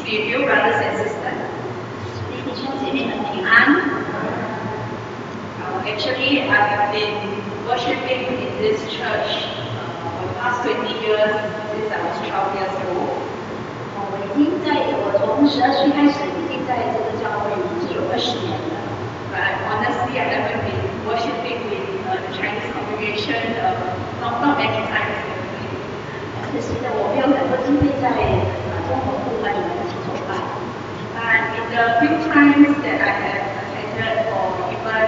be with you, brothers and sisters. 弟兄姐妹们平安。Actually, I have been worshiping in this church for the past 20 years since I was 12 years old. 我从12岁开始，已经在这个教会已经有20年了。But honestly, I haven't been worshiping with the Chinese congregation not many times. 可惜的，我没有很多机会在中国部分里面去崇拜。But in the few times that I have attended or even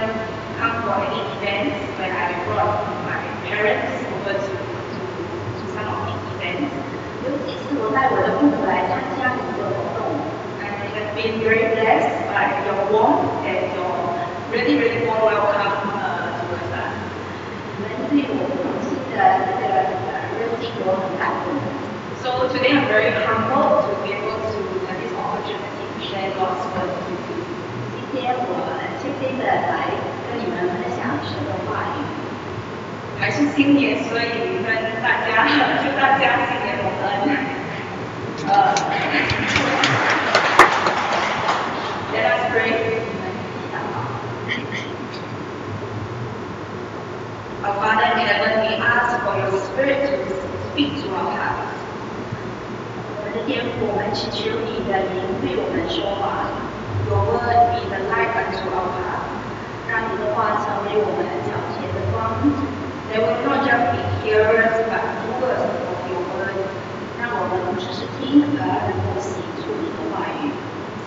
come for any events when I brought my parents over to some of the events. 有几次我带我的父母来参加很多活动 I have been very blessed by your warmth and your really warm welcome towards us. 你们对我们心的这个热情，我很感动。So today I'm very humbled to be able to have this opportunity to share God's word with you. 今天我谦卑的来跟你们分享神的话语。还是新年，所以跟大家祝大家新年蒙恩。Let us pray. Our Father in heaven, we ask for your Spirit to speak to our hearts. 我们的天父，我们祈求你的灵对我们说话。Your word be the light unto our path. 让你的话成为我们脚前的光。They will not just be hearers but doers of your word. 让我们不只是听，而能够行出你的话语。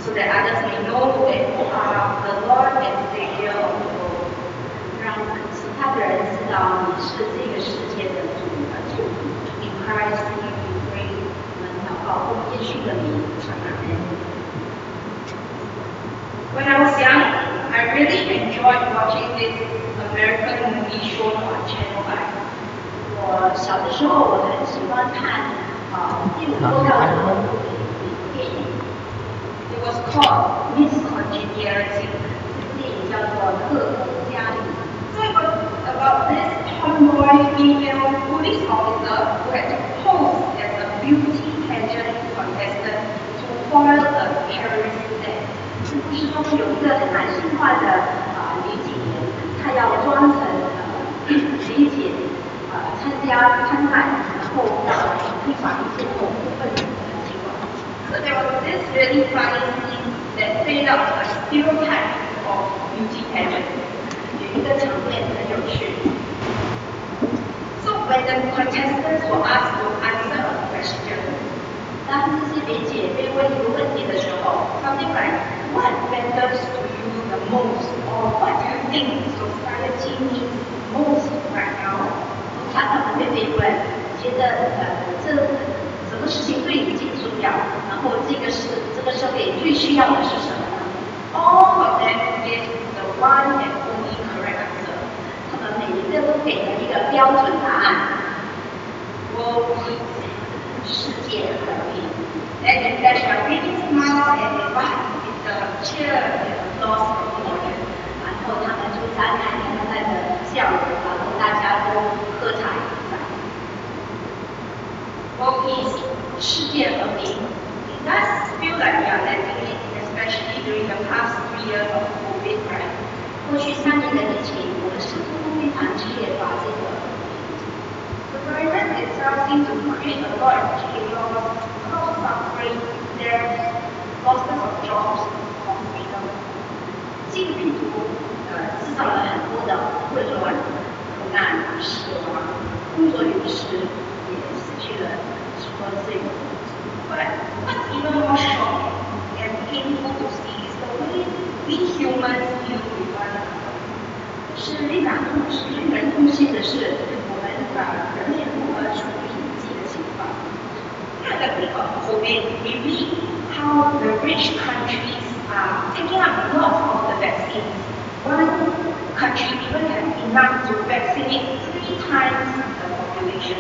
So that others may know that you are the Lord and Savior of the world. 让其他的人知道你是这个世界的主和救主。In Christ's name we pray. 我们祷告奉耶稣的名，阿门。When I was young, I really enjoyed watching this American movie show on Channel 5. 我小的时候，我很喜欢看第5播到的电影。It was called Miss Congeniality. 这部电影叫做《特工家里》。So it was about this tomboy female police officer who had to pose as a beauty pageant contestant to foil a terrorist attack. 这故事中有一个很男性化的女警员，她要装成女警参加参赛，然后要推广一些恐怖分子的情况。So there was this really funny scene that played out a stereotype of beauty pageant. 有一个场面很有趣。So when the contestants were asked to answer a question, 当这些美姐被问一个问题的时候 something like, what matters to you the most, or what do you think society needs most right now? 通常他们会被问，觉得这什么事情对你最重要？然后这个社会最需要的是什么呢？ All of them gave the one and only correct answer. 他们每一个都给了一个标准答案。World peace. 世界和平。And they flash a really smile and they laugh with the cheer and applause from the audience. 然后他们就展开他们的笑容，然后大家都喝彩鼓掌。World peace. 世界和平。It does feel like we are lacking it, especially during the past 3 years of COVID, right? 过去3年的疫情，我们似乎非常缺乏这个。The virus itself seems to create a lot of chaos, a lot of suffering, death, losses of jobs, of freedom. 这个病毒制造了很多的混乱、苦难、死亡，工作流失，也失去了许多自由。But what's even more shocking and painful to see is the way we humans deal with one another. 是令人痛心的是，我们人类如何处理自己的情况。At the peak of COVID, we read how the rich countries are taking up lots of the vaccines. One country even has enough to vaccinate 3 times the population.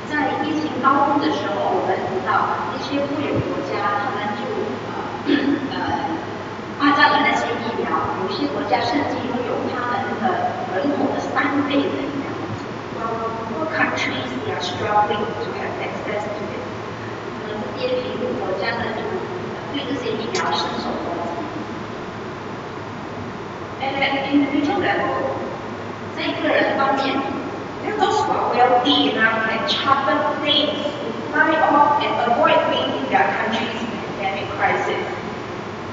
在疫情高峰的时候，我们读到一些富有国家，他们就按照了那些疫苗，有些国家甚至拥有他们的人口的3倍的疫苗。While poor countries are struggling to have access to it. 这些贫苦国家呢，就要伸手关心。And at an individual level, 在个人方面， those who are wealthy enough can charter planes to fly off and avoid being in their country's pandemic crisis.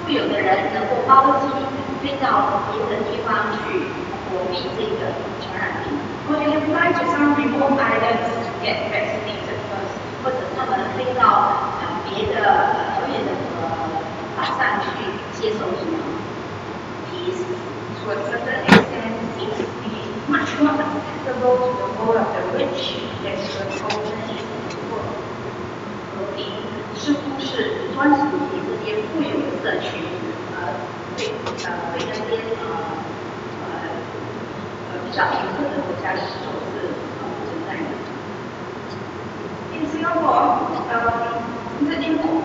富有的人能够包机飞到别的地方去躲避这个传染病， Or they can fly to some remote islands to get vaccinated first. 或者他们飞到别的遥远的岛上去接受疫苗。Peace, to a certain extent, seems to be much more acceptable to the world of the rich than to the communities of the poor. 和平似乎是专属于这些富有的社区，对那些比较贫困的国家是不存在的。In Singapore, the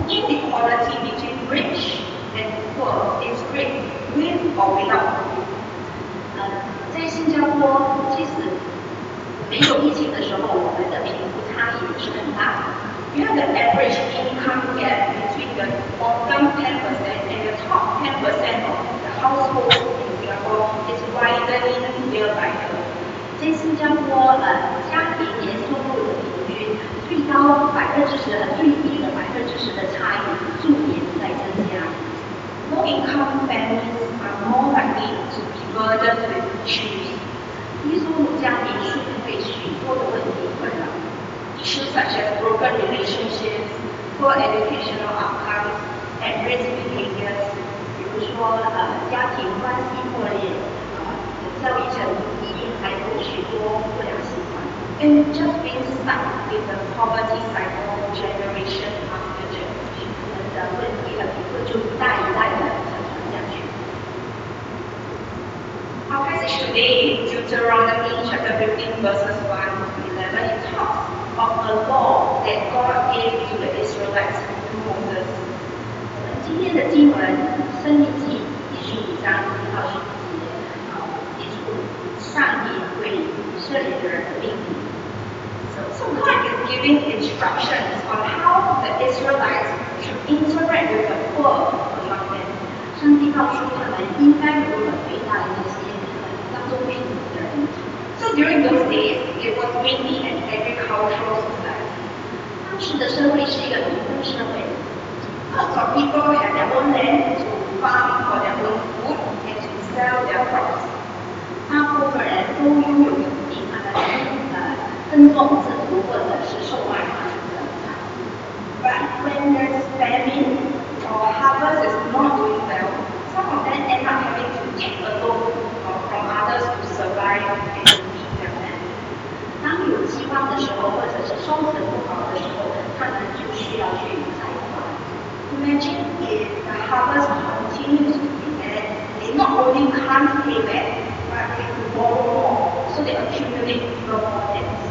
inequality between rich and poor is great, with or without COVID. 在新加坡，即使没有疫情的时候，我们的贫富差异是很大的。You know, the average income gap between the bottom 10% and the top 10% of the households in Singapore is widening year by year. 在新加坡，家庭年收入的平均最高10%和最低的10%的差异逐年在增加。Low-income families are more likely to be burdened with issues. 低收入家庭是被许多的问题困扰。Issues such as broken relationships, poor educational outcomes, at-risk behaviors. 比如说，家庭关系破裂，教育成绩还有许多不良习惯。And just being stuck in the poverty cycle generation after generation. 我们的问题和贫困就一代一代的传下去。Our passage today, Deuteronomy chapter 15, verses 1 to 11, it talks of a law that God gave to the Israelites through Moses. 我们今天的经文《申命记》第15章1到10节，提出上帝对以色列的人的命令。So God is giving instructions on how the Israelites should interact with the poor among them. 上帝告诉他们应该如何对待那些当中贫苦的人。So during those days, it was mainly an agricultural society. 当时的社会是一个农耕社会， Lots of people had their own land to farm for their own food and to sell their crops. 大部分人都拥有土地，他们耕种制度或者是售卖他们的产品。But when there's famine or harvest is not doing well, some of them end up having to take a loan from others to survive and to feed their family. 当有饥荒的时候，或者是收成不好的时候，他们就需要去贷款。Imagine if the harvest continues to be bad, they not only can't pay back, but they have to borrow more, so they accumulate even more debts.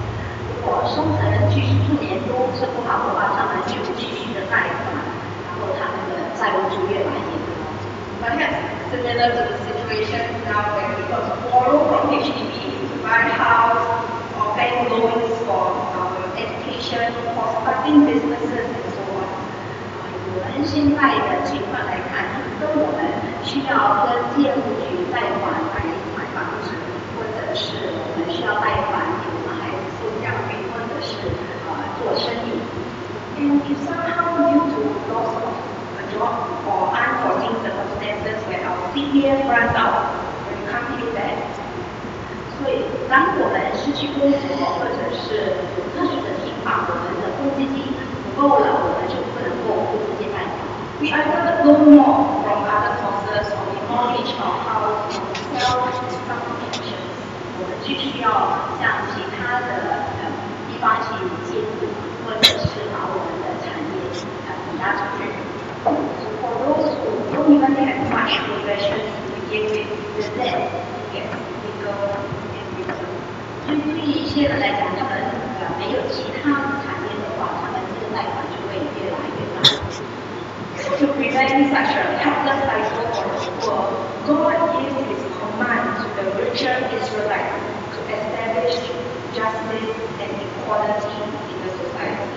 如果收成继续数年都是不好的话，他们就继续的贷款，然后他们的债务就越来越高。Perhaps similar to the situation now where people borrow from HDB to buy a house or bank loans for education, for starting businesses and so on. 我们现在的情况来看，跟我们需要跟业务局贷款来买房子，或者是我们需要贷款给我们孩子受教育，或者是做生意。And if somehow due to loss of a job or unforeseen circumstances where our CPF runs out, when we can't pay back, 所以当我们失去工作，或者是有特殊的情况，我们的公积金不够了，我们就不能够付这些贷款。we either loan more from other sources or we mortgage our house or sell some pensions. 我们就需要向其他的地方去借助，或者是把我们的产业抵押出去。So for those who don't even have much possessions to begin with, the debt gets bigger and bigger. 对于一些人来讲，他们没有其他产业的话，他们这个贷款就会越来越大。So to prevent such a helpless cycle for the poor, God gives His command to the richer Israelites to establish justice and equality in the society.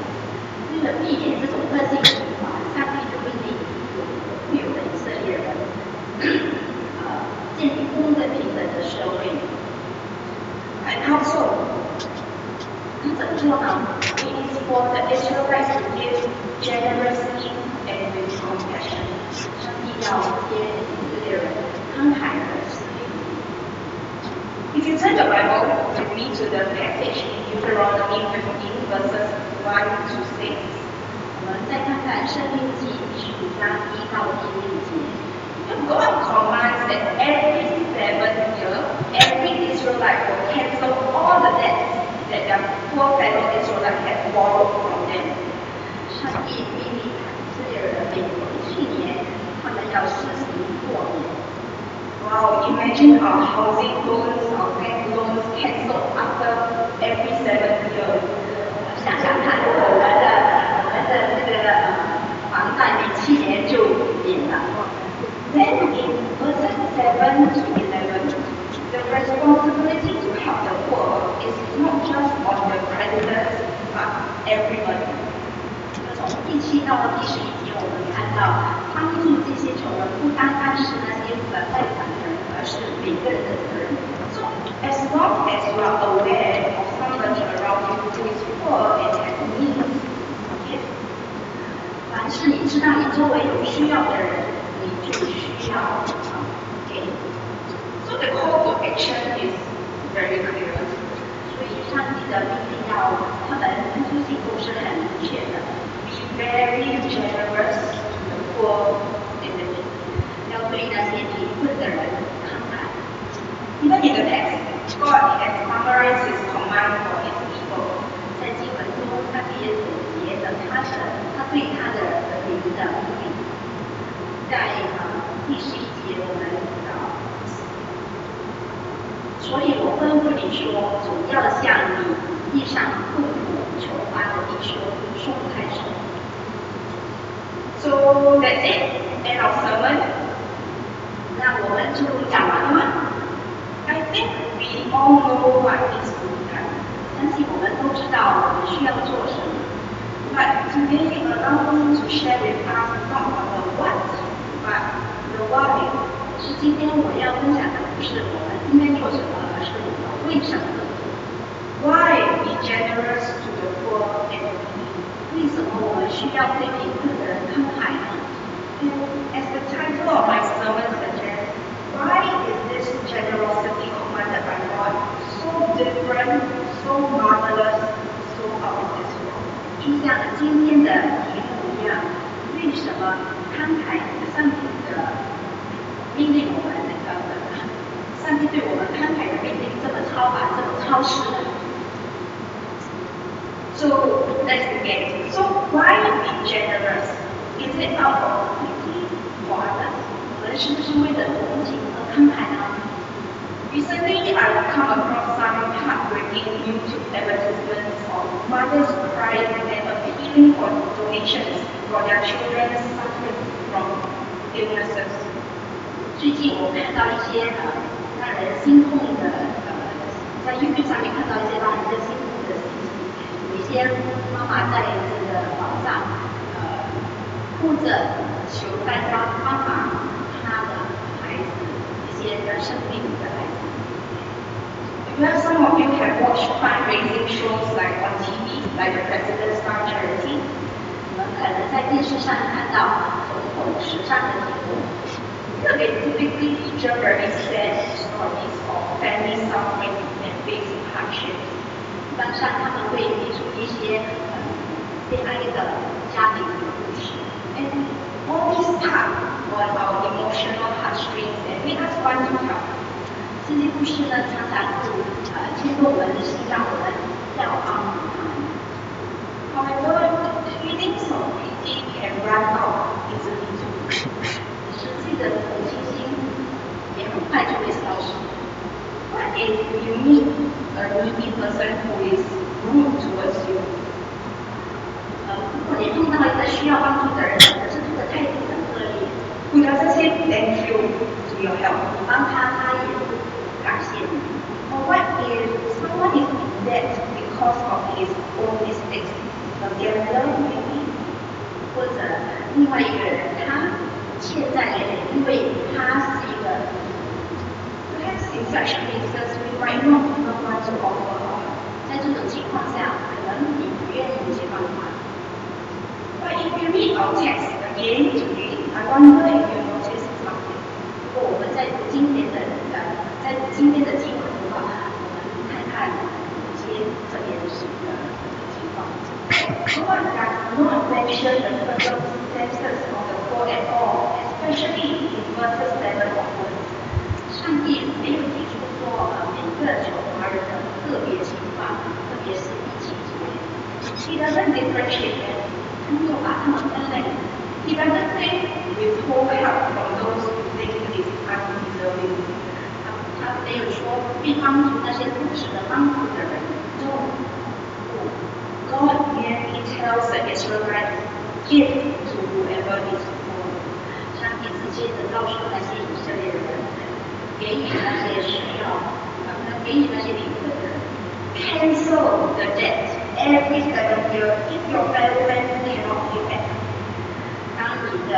为了避免这种恶性循环，上帝就命令富有 Bible with me to the passage in Deuteronomy 15 verses 1 to 6. 我们再看看《申命记》15章1到第6节。God commands that every 7th year, every Israelite will cancel all the debts that their poor fellow Israelites had borrowed from them. 上帝命令以色列人每去年，他们要施行豁免。Wow, imagine our housing loans, our bank loans cancelled after every 7th year. 想想看，我们的这个房贷每7年就免了。Then in verses 7 to 11, the responsibility to help the poor is not just on the creditors, but everybody. 从第7到第11节，我们看到帮助这些穷人不单单是那些贷款的人，而是每个人的责任。So as long as you are aware of somebody around you who is poor and has needs, yes, 凡是你知道你周围有需要的人，你就需要给。So the call to action is very clear. 所以上帝的命令要他们付出行动是很明确的。Be very generous to the poor in the need. 要对那些贫困的人慷慨。Even in the text, God has summarized His command for His people. 在经文中，他也总结了他对他的民的命令。在第11节，我们所以我吩咐你说，总要向你地上困苦穷乏的弟兄送开手。So that's it. End of sermon. 那我们就讲完了吗？ I think we all know what needs to be done. 相信我们都知道我们需要做什么。But today, allow me to share with us not the what, but the why. 是今天我要分享的不是我们应该做什么，而是我们为什么。Why be generous to the poor and needy? 为什么我们需要对贫困的人慷慨呢？ As the title of my sermon suggests, why is this generosity commanded by God so different, so marvelous, so out of this world? 就像今天的题目一样，为什么慷慨上帝的命令我们上帝对我们慷慨的命令这么超凡，这么超时呢？ So let's begin. So why be generous? Is it out of pity for others? 我们是不是为了同情而慷慨呢？ Recently, I've come across some heartbreaking YouTube advertisements of mothers crying and appealing for donations for their children suffering from illnesses. 最近我看到一些让人心痛的在 YouTube 上面看到一些让人心痛的信息，有一些妈妈在这个网上哭着求大家帮忙她的孩子，一些生病的孩子。Well, some of you have watched fundraising shows like on TV, like the President's Fund Charity. 你们可能在电视上看到总统时尚的节目。They typically feature very sad stories of families suffering and facing hardships. 一般上他们会提出一些悲哀的家庭的故事。And all these tug on our emotional heartstrings and make us want to help. 这些故事呢，常常会牵动我们的心，让我们要帮助他们。However, the feelings of pity can run out easily too. 实际的同情心也很快就会消失。What if you meet a needy person who is rude towards you? 如果你碰到一个需要帮助的人，可是他的态度很恶劣， Who doesn't say thank you to your help? 你帮他，他也不感谢你。 Or what if someone is in debt because of his own mistakes? A gambler maybe? 或者另外一个人，他欠债给你，因为他是一个。Perhaps in such cases, we might not even want to offer our help. 在这种情况下，可能你不愿意去帮他。But if you read our text again today, I wonder if you notice something. 如果我们在读今天的经文的话，我们 especially in verses 7 onwards. 上帝没有提出说每个求华人的个别情况，特别是第7节。He doesn't differentiate them. 他没有把他们分类。He doesn't say withhold help from those who think it is undeserving. 他没有说并帮助那些不值得帮助的人。No. God merely tells the Israelites, give to whoever is poor. 上帝直接的告诉那些以色列人，给予那些需要，给予那些贫困的人。Cancel the debt every 7 years if your fellow friend cannot pay back. 当你的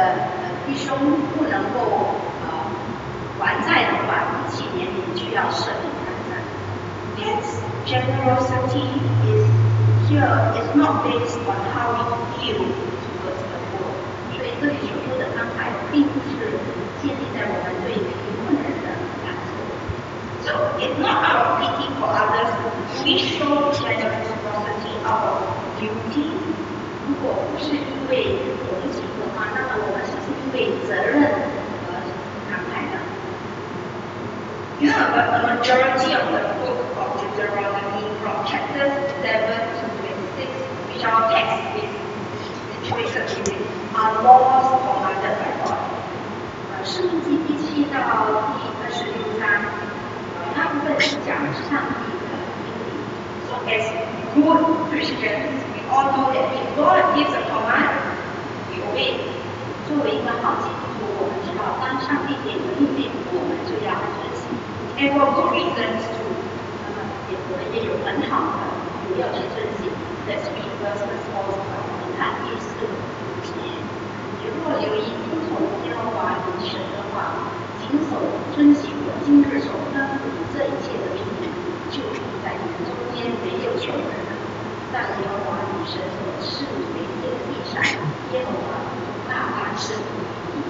弟兄不能够还债的话，第7年你就要设立还债。Hence, generosity is not based on how we feel towards the poor. 所以这里所说的慷慨，并不是建立在我们对贫困人的感受。So it's not out of pity for others. We show generosity out of duty. 如果不是因为同情的话，那么我们是因为责任而慷慨的。You know, but the majority of the book of Deuteronomy from chapters 7 to 26, which our text is situated within, are laws commanded by God. 申命记第7到第26章，大部分是讲上帝的命令。So as good Christians, we all know that if God gives a command, we obey. 作为一个好基督徒，我们知道，当上帝给的命令，我们就要遵行。And for good reasons too. 我们也有很好的理由去遵行。Let's read verses 4 to 5. 看第4、5节，你若留意听从耶和华你神的话，谨守遵行我今日所吩咐你这一切的命令，就必在你们中间没有穷人。但耶和华你神所赐你为业的地上，耶和华大大赐福你。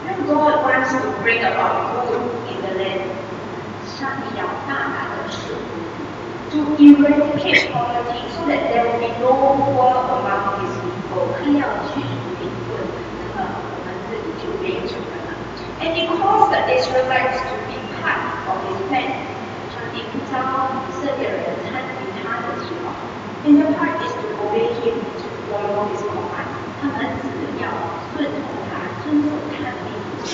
When God wants to bring about good in the land, 上帝要大大的赐福你。to eradicate poverty so that there will be no poor among his people. 他要去除贫困，那么我们这里就没有穷人了。And he calls the Israelites to be part of his plan. 上帝呼召以色列人参与他的计划， And the part is to obey him, to follow his command. 他们只要顺从他，遵守他的命令。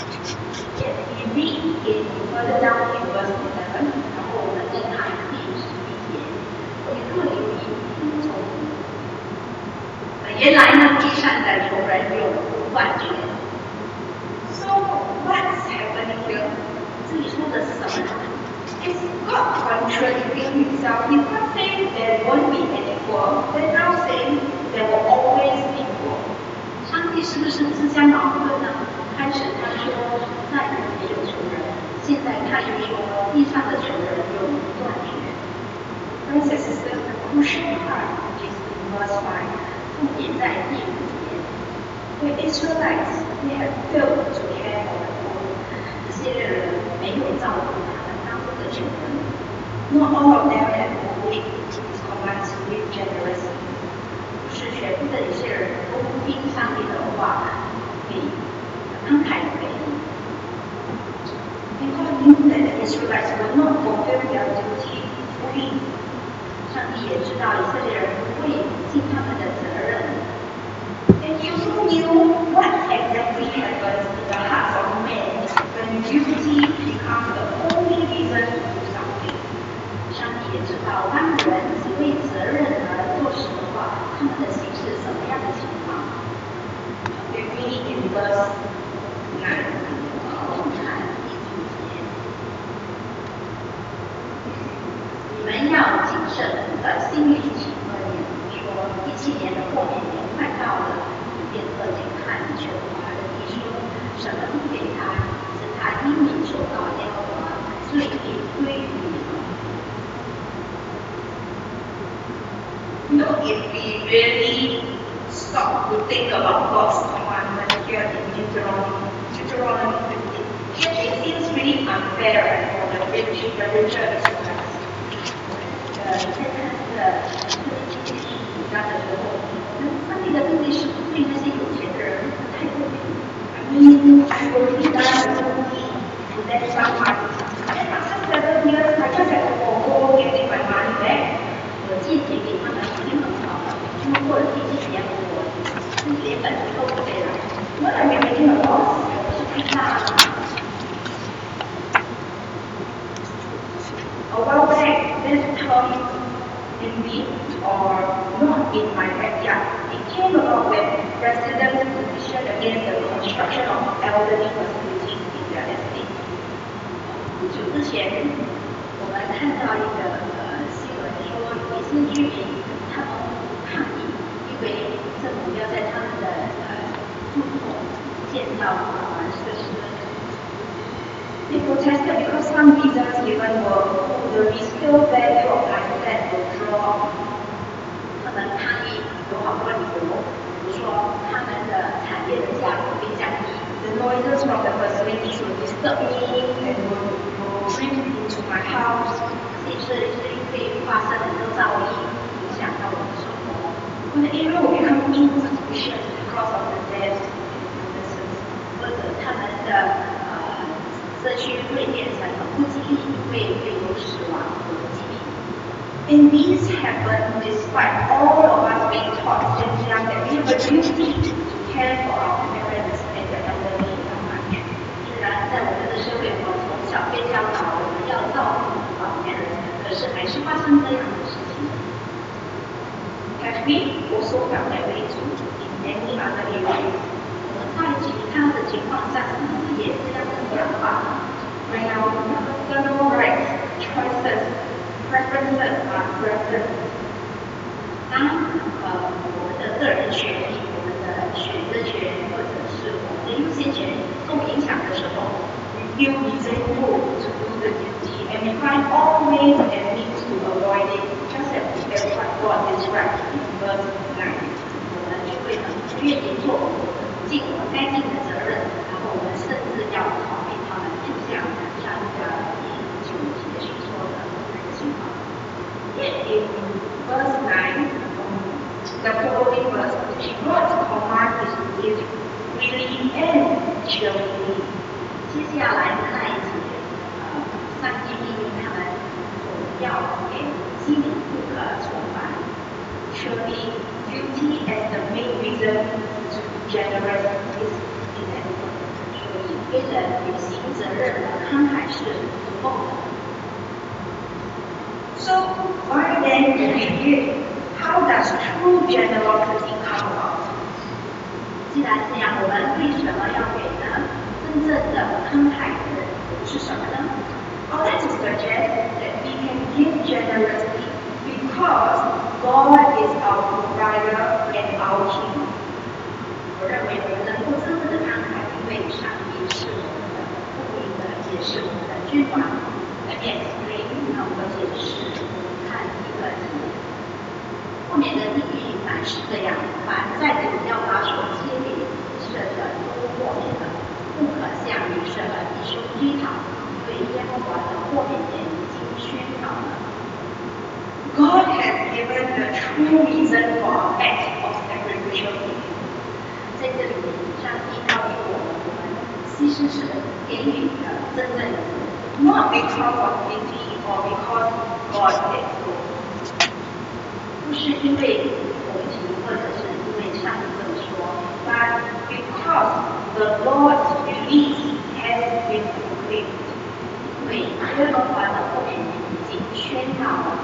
Yet we read in further down in verse 11. 然后我们再看第11节，你若留意听从，原来呢，地上的穷人永不断绝。So what's happening here? 这里说的是什么呢？ Is God contradicting himself? He's not saying there won't be any poor, but now saying there will always be poor. 上帝是不是自相矛盾呢？开始他说再也没有穷人，现在他又说地上的穷人永不断绝。Brothers and sisters, the crucial part is in verse 5. 重点在第5节， The Israelites, they have failed to care for the poor. 以色列人没有照顾他们当中的穷人。Not all of them have obeyed his commands with generosity. 不是全部的以色列人都听上帝的话，给慷慨的给予。And God knew that the Israelites would not fulfill their duty fully. 上帝也知道以色列人不会尽他们的责任。And he also knew what exactly happens in the hearts of men when duty becomes the only reason to do something. 上帝也知道，当人只为责任而做事的话，他们的心是什么样的情况？ We read in verse 9. 我们看第9节，你们要谨慎的心里起恶念，说第7年的豁免年快到了，你便特警看全华的弟兄，什么都给他，使他因你受到耶和华罪必归于你们。You know, if we really stop to think about God's commandment here in Deuteronomy 15, it seems really unfair for the richer Israelites. 在看这个第15章的时候，上帝的命令是对那些有钱的人不太公平。mean I will be done with that someone. And after 7 years, I just had to go getting my money back. 我借钱给他们已经很好了，因为过了第几年，我自己连本都不回来。When I'm making a loss, 我是太大了。A while back, this term in me or not in my backyard. It came about when residents petitioned against the construction of elderly facilities in their estate. 不久之前，我们看到一个新闻说，有一些居民他们抗议，因为政府要在他们的住所建造设施。They protested because some reasons given were the resale value of my flat will drop. 他们抗议有好多理由，比如说他们的产业的价格被降低。The noises from the facilities will disturb me and will creep into my house. 这是会发生很多噪音，影响到我的生活。The area will become insufficient because of the deaths illnesses. 或者他们的社区会变成很不吉利，会有死亡和疾病。And these happen despite all of us being taught since young that we have a duty to care for our parents and the elderly in our country. 虽然在我们的社会，我们从小被教导我们要照顾老年人，可是还是发生这样的事情。Have we also felt that way too in many other areas? 我们在其他的情况下，是不是也这样的想法？ When our personal rights, choices, preferences are threatened. 当我们的个人权利、我们的选择权或者是我们的优先权受影响的时候， We feel resentful to do the duty and we find all ways and means to avoid it, just as what God described in verse 9. 我们就会很不愿意做尽我们该尽的责任，然后我们甚至要逃避他们，就像上个第9节所说的那个情况。Yet in verse 9, the following verse, God's command is to live freely and cheerfully. 接下来的那一节，上帝命令他们总要给心里不可愁烦。Surely, duty as the main reason to be generous is inadequate. 所以，为了履行责任的慷慨是不够的。So, why then do we give? How does true generosity come about? 既然这样，我们为什么要给呢？真正的慷慨是什么呢？ I would like to suggest that we can give generously because God is our provider and our King. 我认为我们能够真正的慷慨，因为上帝是我们的供应的，也是我们的君王。Let me explain，让我解释。看一个后面的地狱乃是这样：凡在主要把手接给设的都豁免了，不可向你设的弟兄追讨，对耶和华的豁免也已经宣告了。God has given the true reason for our act of sacrificial giving. 在这里，上帝告诉我们牺牲是给予的真正的， not because of duty or because God said so. 不是因为同情或者是因为上帝这么说， but because the Lord's release has been proclaimed. 因为耶和华的豁免已经宣告了。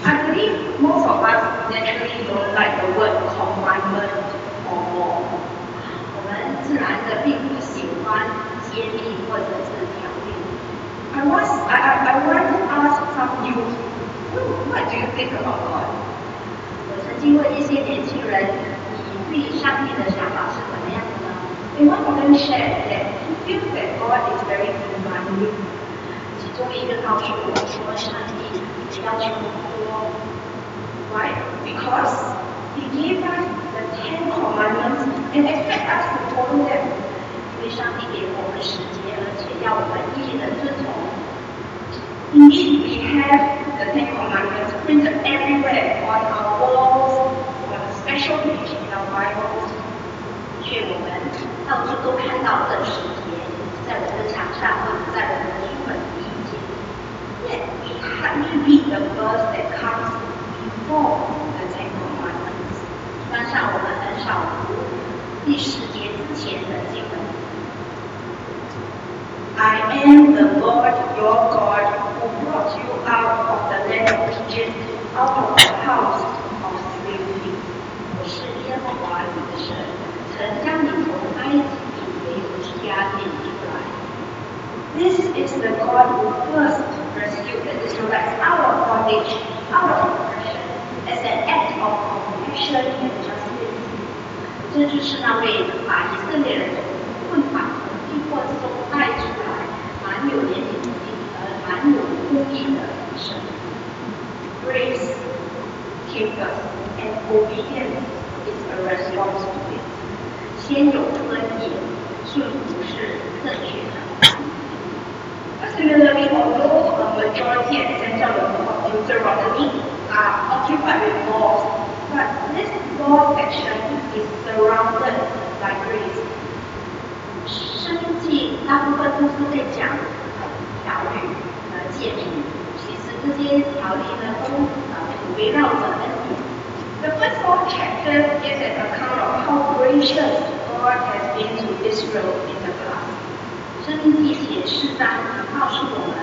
I believe most of us naturally don't like the word commandment or law. 我们自然的并不喜欢诫命或者是条例。I want to ask some youth, what do you think about God? 我曾经问一些年轻人，你对上帝的想法是怎么样的呢？ And one of them shared that he feels that God is very demanding. 其中一个告诉我说，上帝要求很多。Why? Because he gave us the 10 commandments and expects us to follow them. 因为上帝给我们10节，而且要我们一一的遵从。Indeed, we have the 10 commandments printed everywhere on our walls, on a special page in our Bibles. 却我们到处都看到这10节，在我们的墙上或者在我们的书本第1节。Yet we hardly read the verse that comes before the 10 commandments. 一般上我们很少读第10节之前的经文。I am the Lord your God who brought you out of the land of Egypt, out of the house of slavery. 我是耶和华你的神，曾将你从埃及地为奴之家领出来。This is the God who first rescued the Israelites out of bondage, out of oppression, as an act of compassion and justice. 这就是那位把以色列人从困乏、从逼迫之中带出来，蛮有怜悯心、蛮有公义的神。Grace came first, and obedience is a response to it. 先有恩义，顺服是正确的。Similarly, although a majority and center of Deuteronomy are occupied with laws, but this law section is surrounded by grace. 申命记大部分都是在讲条律、诫命，其实这些条例呢都围绕着恩典。The first 4 chapters is an account of how gracious God has been to Israel in the past. 申命记前4章告诉我们，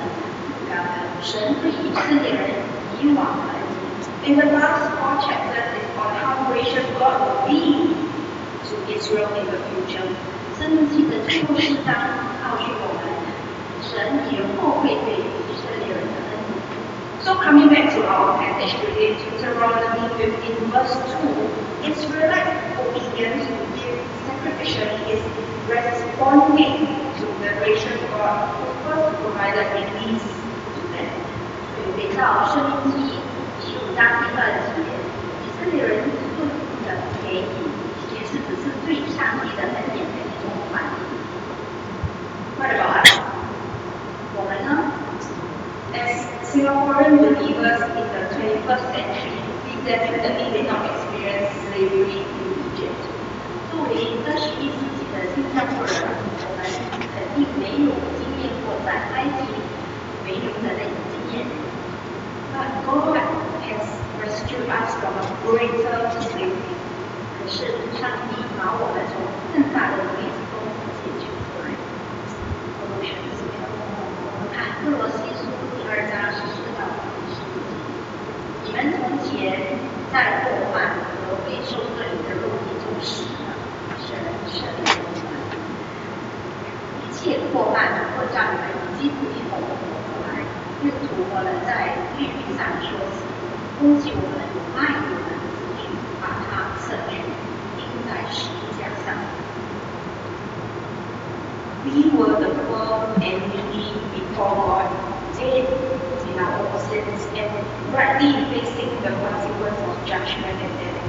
神对以色列人以往的恩典。In the last 4 chapters is on how gracious God will be to Israel in the future. 申命记的最后4章告诉我们，神以后会对以色列人的恩典。So coming back to our passage today, Deuteronomy 15 verse 2, Israelites' obedience to give sacrificially is responding to the gracious God who first provided release to them. 所以回到申命记15章第2节，以色列人顺服的给予，其实只是对上帝的恩典的一种反应。What about us? 我们呢？ As Singaporean believers in the 21st century, we definitely did not experience slavery in Egypt. 作为21世纪的新加坡人，我们肯定没有经验过在埃及为奴的那种经验。But God has rescued us from a greater slavery. 可是上帝把我们从更大的奴隶之中解救出来。我们看哥罗西书第2章14到15节，你们从前在过犯和未受割礼的肉体中死了，神赦免了你们。一切过犯或障碍基督一同活过来，又涂抹了在律法上说死，攻击我们、爱我们的子女，把他撤去，钉在十字架上。We were the poor and needy before God, dead in our own sins, and rightly facing the consequence of judgment and death.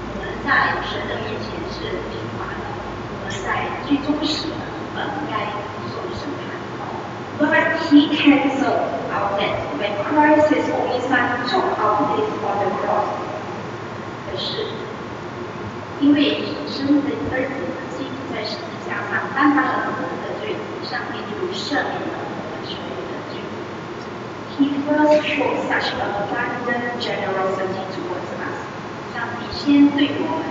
我们在神的面前是平凡的，我们在最终死了，本该受审判。But He cancelled our debt when Christ, His only Son, took our place on the cross. 可是，因为生的儿子基督在十字架上担当了我们的罪，上帝就赦免了我们所有的罪。He first showed such abundant generosity towards us. 上帝先对我们，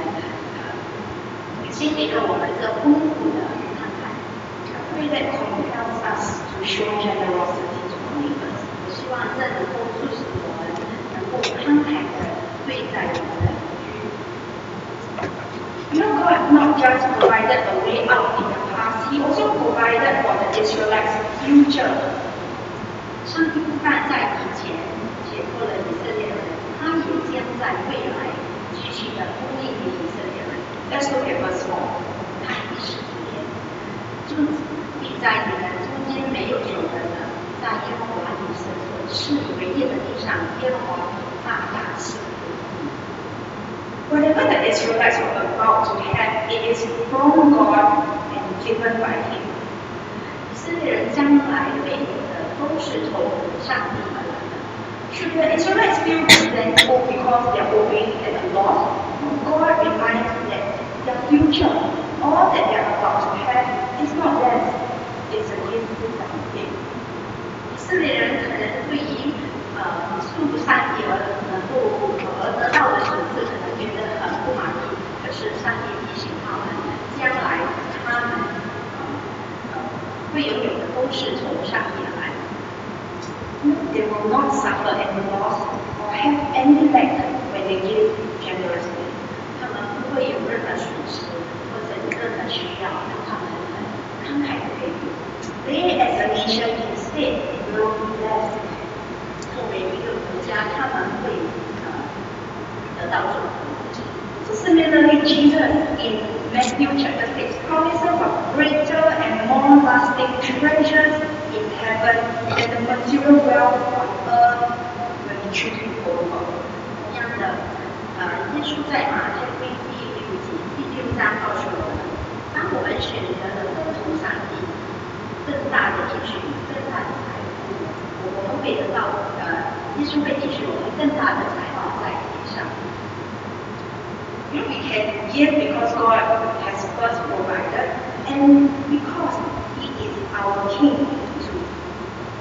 先给了我们这丰富的慷慨。A way that compels us to show generosity to our neighbors. 我希望这能够促使我们能够慷慨地对待我们的邻居。You know, God not just provided a way out in the past, He also provided for the Israelites' future. 上帝不但在以前解脱了以色列人，他也将在未来继续的供应给以色列人。Let's look at verse 4. 看第15节，就必在你们中间没有有人的，在耶和华你神所赐你为业的地上，耶和华大大赐福。Whatever the Israelites were about to have, it is from God and given by Him. 以色列人将来没有的，都是从上帝而来的。Should the Israelites feel resentful because they are obeying at a loss? God reminds them that their future all that they are about to have is not theirs, it's a gift from Him. 以色列人可能对于数不上帝而能够得到的赏赐，可能觉得很不满意。可是上帝提醒他们，将来他们会拥有的都是从上帝而来的。They will not suffer any loss or have any lack when they give generously. 他们不会有任何损失或者有任何需要，他们很慷慨的给予。They as a nation instead will be blessed. 作为一个国家，他们会得到祝福。So similarly, Jesus in Matthew chapter 6 promises of greater and more lasting treasures in heaven than the material wealth on earth when we choose to follow God. 同样的，耶稣在马太福音第6章告诉我们，当我们选择了跟从上帝更大的应许、更大的财富，我们会得到耶稣会应许我们更大的财宝在天上。We can give because God has first provided, and because He is our King too.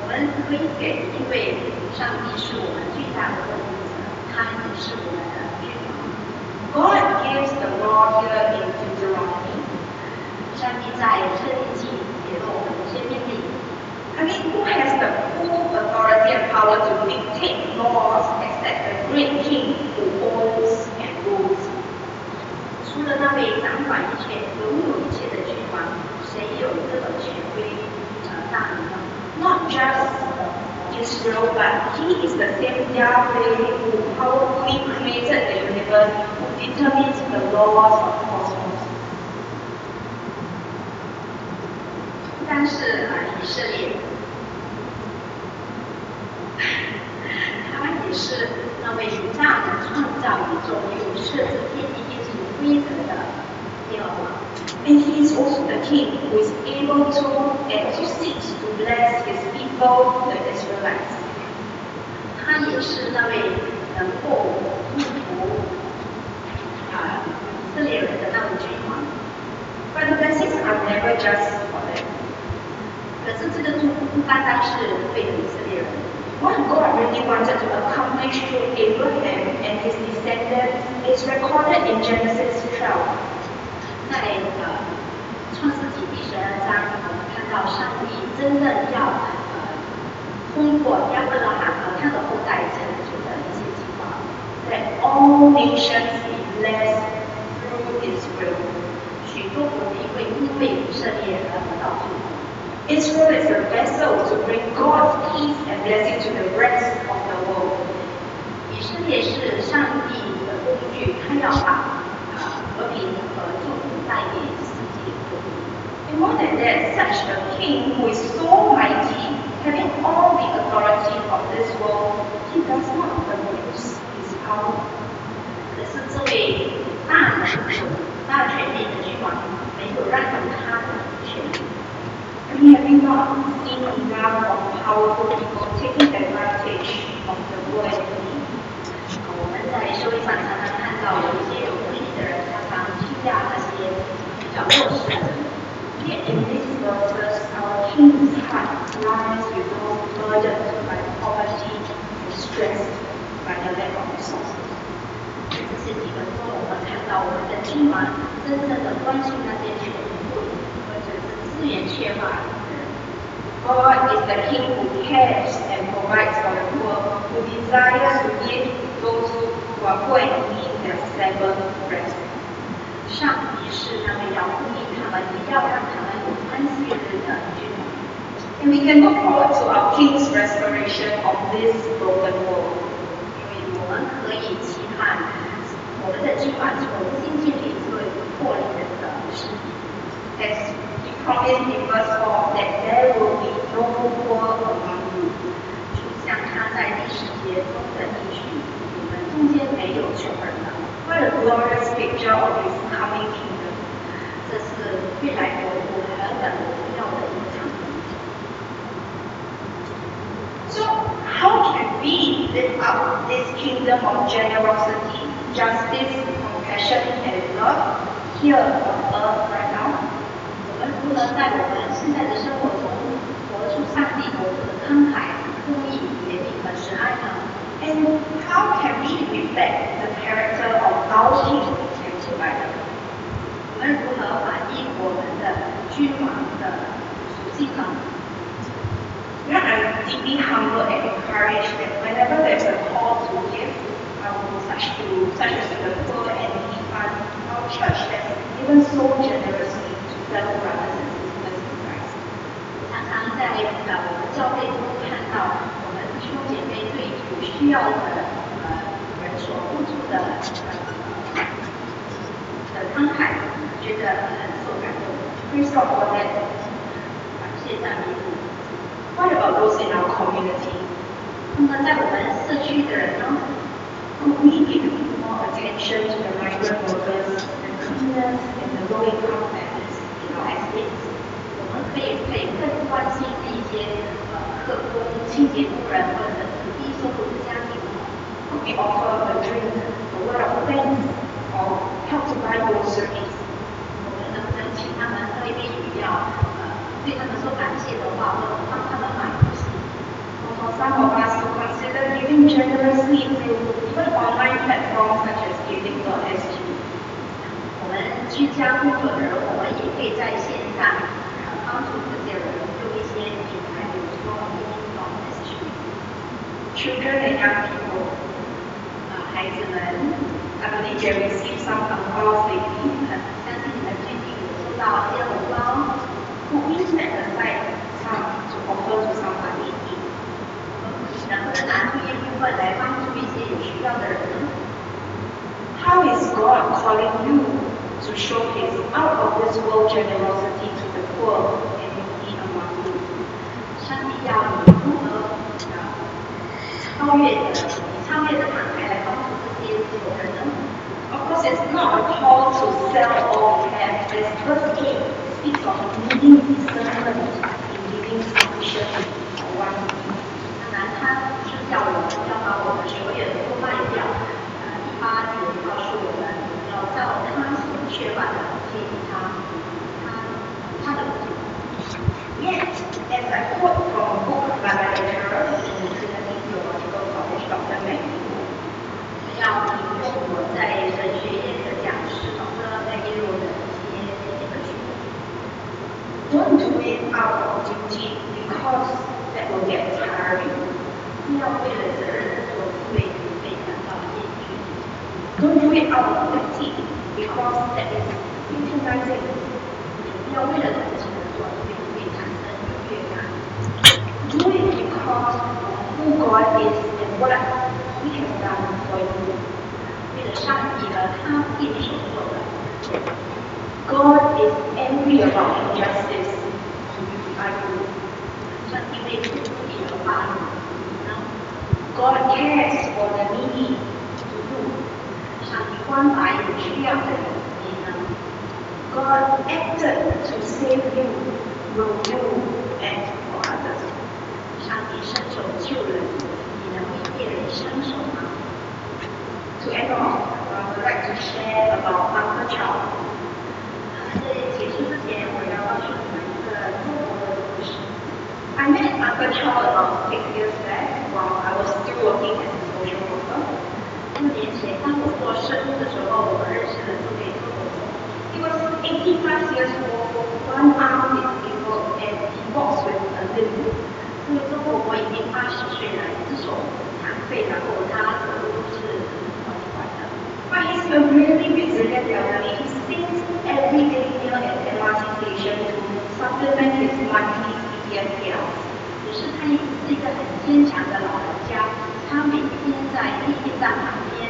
我们可以给，因为上帝是我们最大的供应者，他也是我们的君王。God gives the law here in Deuteronomy. 上帝在圣经记给了我们一些命令。I mean, who has the full authority and power to dictate laws except the great King who owns and rules? 除了那位掌管一切、拥有一切的君王，谁有这种权威大能呢？ Not just Israel, but He is the same Yahweh who powerfully created the universe, who determines the laws of cosmos. 但是以色列，他也是那位大能创造宇宙又设置天地运行规则的耶和华。And He is also the King who is able to and who seeks to bless His people, the Israelites. 他也是那位能够祝福以色列人的那位君王。But the blessings are never just for them. 可是这个祝福不单单是为了以色列人。What God really wanted to accomplish through Abraham and his descendants is recorded in Genesis 12. 在创世纪第12章，我们看到上帝真正要通过亚伯拉罕和他的后代成就的一些计划。That all nations be blessed through Israel. 许多国民会因为以色列而得到祝福。Israel is a vessel to bring God's peace and blessing to the rest of the world. 以色列是上帝的工具，他要把和平和祝福带给世界各地。And more than that, such a king who is so mighty, having all the authority of this world, he does not abuse his power. 可是这位大能有大权力的君王，没有滥用他的权力。We have not seen enough of powerful people taking advantage of the world. 我们在社会上常常看到有一些有能力的人，常常欺压那些比较弱势的人。Yet in these verses, our King's heart lies with those burdened by poverty and stressed by the lack of resources. 这些几本中，我们看到我们的君王真正的关心那些穷困或者是资源缺乏的人。God is the King who cares and provides for the poor, who desires to give those who are poor and need their Sabbath rest. 上帝是那位要供应他们，也要让他们有安息日的君王。And we can look forward to our King's restoration of this broken world. 因为我们可以期盼我们的君王重新建立这个破裂的世界。As He promised in verse 4 that there will be no poor among you. 就像他在第10节中的应许，你们中间没有穷人的。What a glorious picture of His coming kingdom. 这是未来国度何等荣耀的一场景。So, how can we live out this kingdom of generosity, justice, compassion, and love here on earth right now? 我们如何在我们现在的生活中活出上帝国度的慷慨、公义、怜悯和慈爱呢？ And how can we reflect the character of our King and provider? 我们如何反映我们的君王的属性呢？ I'm deeply humbled and encouraged that whenever there's a call to give such as to the poor and needy fund, our church has given so generously to fellow brothers and sisters in Christ. 常常在我们教会中看到我们弟兄姐妹对有需要的人所付出的慷慨，觉得很受感动。Praise God for that. 感谢赞美主。 What about those in our community? 那么在我们社区的人呢 Could we give more attention to the migrant workers, the cleaners, and the low-income families in our estates? 我们可以更关心那些客工、清洁工人或者低收入的家庭。 Could we offer a drink, a word of thanks, or help to buy groceries? 我们能不能请他们喝一杯饮料？对他们说感谢的话，或者帮他们买东西。 For some of us to consider giving generously through even online platforms such as giving.sg. 我们居家工作的人，我们也可以在线上帮助这些人用一些平台，比如说 giving.sg。 Children and young people, 孩子们， I believe they received some angpaos lately. 相信你们最近有收到一些红包。 Could we set aside some to offer to somebody? 能不能拿出一部分来帮助一些有需要的人呢？ How is God calling you to show His out-of-this-world generosity to the poor and needy among you? 上帝要你如何超越的敞开来帮助这些有人呢？ Of course, it's not a call to sell all we have. As verse 8 speaks of needing discernment in giving sufficiently for one need. 当然，他不是叫我们要把我们所有的都卖掉。第8节告诉我们要照他所缺乏的给予他的不足。 Yet, as I quote from a book by my lecturer in Trinity Theological College, Dr. Maggie, 要引用我在神学院的讲师Dr. Maggie的一本书。 don't do it out of duty because that will get tiring. 不要为了责任的做，会被感到厌倦。 Don't do it out of pity because that is patronizing. 不要为了同情的做，会产生优越感。 Do it because of who God is and what He has done for you. 为了上帝和他为你所做的。 God is angry about injustice. I do. 上帝为不公义而发怒。 God cares for the needy. 上帝关怀有需要的人，你呢？ God acted to save you. Will you act for others? 上帝伸手救人，你能为别人伸手吗？ To end off, I would like to share about Uncle Charles. 在结束之前，我要告诉你们一个中国的故事。 I met Uncle Charles about 6 years back while I was still working as a social worker. 6年前，当我做社工的时候，我认识了这位中国人。 He was 85 years old, one arm is disabled, and he walks with a limp. 这位中国已经80岁了，一只手残废，然后他走路是拐的。 But he's a really resilient elderly. He stays every day near an MRT station to supplement his monthly CPF payouts. 只是他是一个很坚强的老人家，他每天在地铁站旁边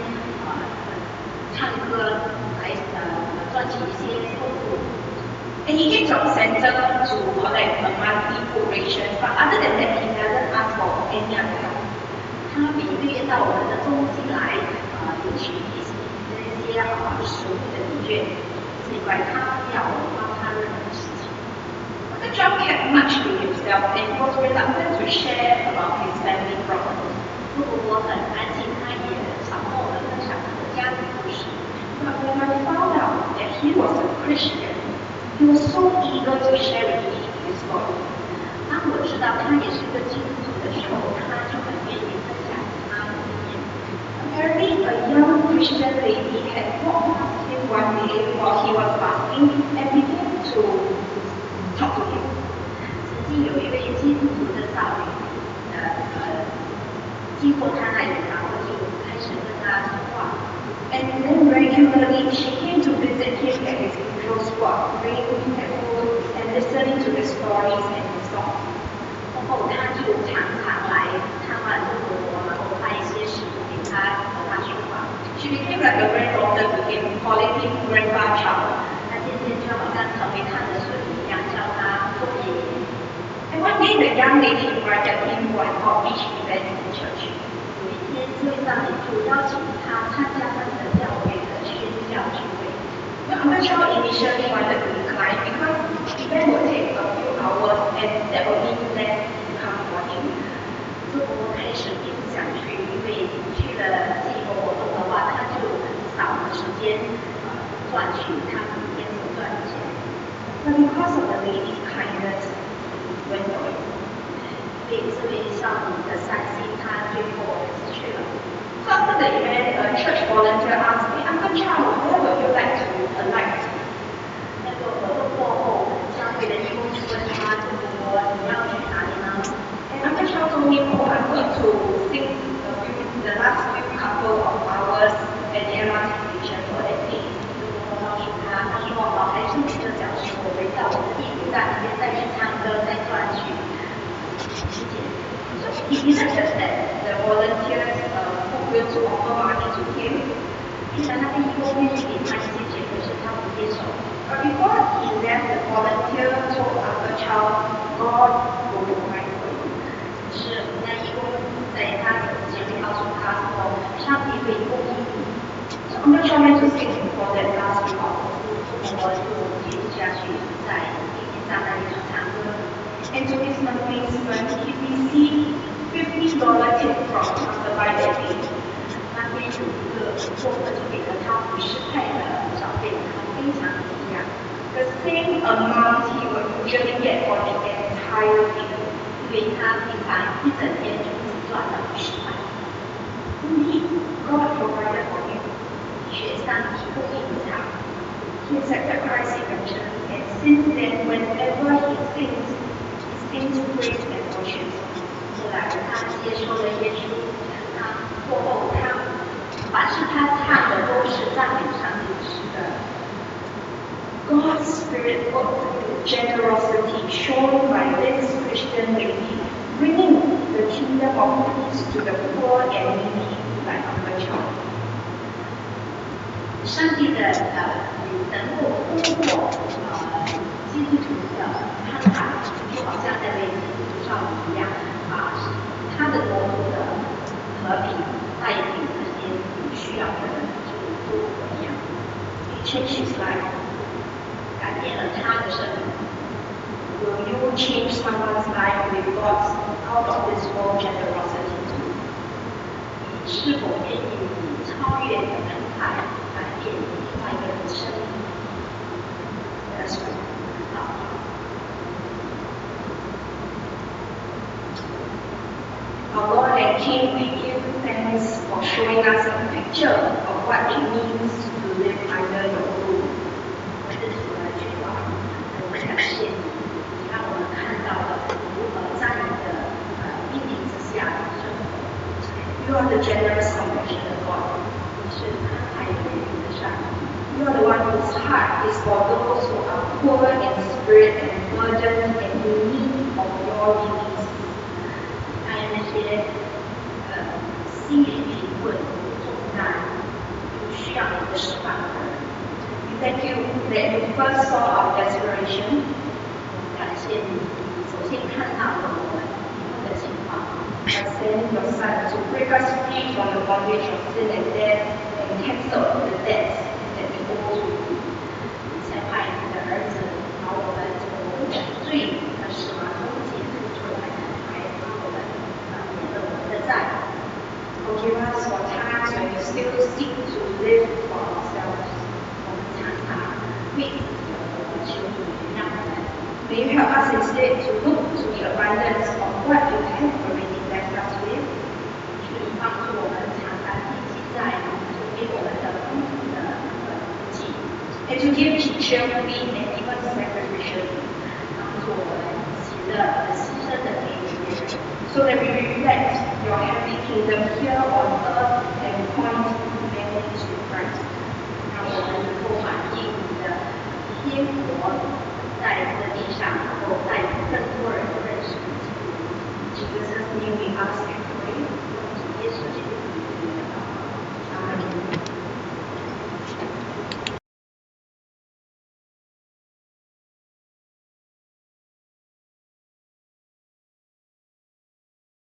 唱歌来赚取一些收入。 And he gets job center to collect a monthly food ration, but other than that, he doesn't ask for any other help. 他每个月到我们的中心来领取这些食物的礼券，此外他要我帮他任何事情。 The job kept much to himself, and he was reluctant to share about his family problems. 如果我很安静，他也很少跟我们分享他的家庭故事。 But when I found out that he was a Christian, He was so eager to share with me his story. 当我知道他也是个基督徒的时候，他就很愿意分享他的经验。Apparently, a young Christian lady had walked past him one day while he was fasting and began to talk to him. 曾经有一位基督徒的少女，经过他那里，然后就开始跟他说话。And then regularly she came to visit him at his usual spot, bringing him food and listening to his stories and his songs. 然后他就常常来探望中国，然后拍一些视频给他和他说话。She became like a granddaughter to him, calling him Grandpa Chow. 他渐渐就好像成为他的孙女一样，叫他做爷爷。And one day the young lady invited him for an outreach event in the church. 有一天，这位少女就邀请他参加他们的教会的宣教聚会。The Chow initially wanted to decline because the event would take a few hours and that would mean less income for him. 这我开始并不想去，因为去了这个活动的话，他就很少的时间赚取他每天所赚的钱。But because of the lady's kindness, he went away. 所以这位少女的善心，她最后还是去了。So after the event, a church volunteer asked me, Uncle Chow, where would you like to alight? 那个活动过后，教会的义工就问他，就说你要去哪里呢？ And Uncle Chow told me, oh, I'm going to sing the last few couple of hours at the MRT station for that day. 我告诉他，他说好，还剩几个小时，我回到我的地铁站那边再去唱歌，再转去体检。So he didn't just let the volunteers fulfill to offer money to him. 虽然他的义工愿意给他一些钱，可是他不接受。But before he left, the volunteer told Uncle Chow, God will provide for you. 是我们的义工在他走之前会告诉他说，上帝会供应你。So Uncle Chow went to sing for that last few hours. 我就继续下去，在地铁站那里去唱歌。And to his amazement, he received $50 tip from passerby that day. 那边有一个顾客就给了他50块的小费，他非常惊讶。The same amount he would usually get for the entire day. 因为他平常一整天就只赚了50块。Indeed, God provided for him. 学上帝供应了他。He accepted Christ eventually, and since then, whenever he sings praise and worship. 后来他接受了耶稣，他过后他凡是他唱的都是赞美上帝的诗歌。God's Spirit worked with generosity shown by this Christian lady, bringing the kingdom of peace to the poor and needy like Uncle Chow. 上帝的能够通过基督徒的慷慨，就好像那位基督徒少女一样，他的国度的和平带给这些有需要的人，就如我一样。He changed his life. 改变了他的生命。Will you change someone's life with God's out of this world generosity too? 你是否愿意以超越的慷慨改变另外一个人的生命？ That's right. 好。Our Lord and King, we give thanks for showing us a picture of what it means to live under your rule. 我是主的君王，我们感谢你，让我们看到了如何在你的命令之下生活。You are the generous compassionate God. 你是慷慨怜悯的上帝。You are the one whose heart is for those who are poor in spirit and burdened and in need of your release. 爱那些心灵贫困、重担、有需要你的释放的人。We thank you that you first saw our desperation. 感谢你，首先看到了我们贫困的情况， by sending your Son to break us free from the bondage of sin and death and cancel the debts that we owe to you. 才派你的儿子把我们从罪的死亡中解脱出来，还帮我们免了我们的债。Forgive us for times when we still seek to live for ourselves. 我们常常为自己而活，求主 May you help us instead to look to the abundance of what you have already blessed us with? 去帮助我们常常记在给我们的丰富的福气， And to give cheerfully and even sacrificially. 帮助我们喜乐牺牲的给予别人。So that we reflect your heavenly kingdom here on earth and point many to Christ. 让我们能够反映你的天国在这地上，能够带更多人认识基督。In Jesus' name we ask.